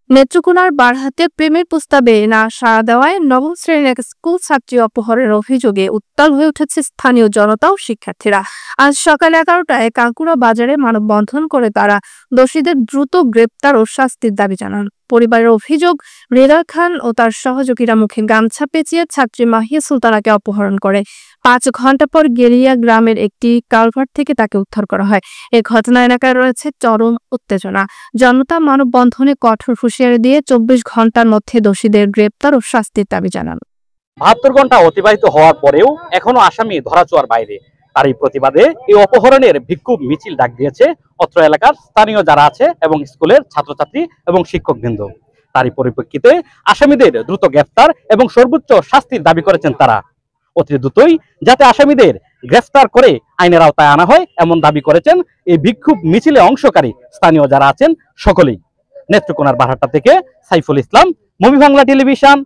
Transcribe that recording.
নেত্রকোনার বারহাতে প্রেমের প্রস্তাবে না সাড়া দেওয়ায় নবম শ্রেণীর এক স্কুল ছাত্রী অপহরণের অভিযোগে উত্তাল হয়ে উঠেছে স্থানীয় জনতা ও শিক্ষার্থীরা। আজ সকাল 11টায় কাঁকুড়া বাজারে মানববন্ধন করে তারা দোষীদের দ্রুত গ্রেপ্তার ও শাস্তির দাবি জানান। পরিবারের অভিযোগ, হৃদয় খান ও তার সহযোগীরা মুখে গামছা পেঁচিয়ে ছাত্রী মাহিয়া সুলতানাকে অপহরণ করে 5 ঘন্টা পর গেরিয়া গ্রামের একটি কালভার্ট থেকে তাকে উদ্ধার করা হয়। এ ঘটনা এলাকায় রয়েছে চরম উত্তেজনা। জনতা মানববন্ধনে কঠোর হুঁশিয়ারি দিয়ে 24 ঘন্টার মধ্যে দোষীদের গ্রেপ্তার ও শাস্তির দাবি জানান। 72 ঘন্টা অতিবাহিত হওয়ার পরেও এখনো আসামি ধরাছোঁয়ার বাইরে। তারই প্রতিবাদে এই অপহরণের বিক্ষোভ মিছিল ডাক দিয়েছে অত্র এলাকার স্থানীয় যারা আছে এবং স্কুলের ছাত্রছাত্রী এবং শিক্ষকবৃন্দ। তারই পরিপ্রেক্ষিতে আসামিদের দ্রুত গ্রেফতার এবং সর্বোচ্চ শাস্তির দাবি করেছেন তারা। অতি দ্রুতই যাতে আসামিদের গ্রেফতার করে আইনের আওতায় আনা হয় এমন দাবি করেছেন এই বিক্ষোভ মিছিলে অংশকারী স্থানীয় যারা আছেন সকলেই। নেত্রকোনার বারহাট্টা থেকে সাইফুল ইসলাম, মুভি বাংলা টেলিভিশন,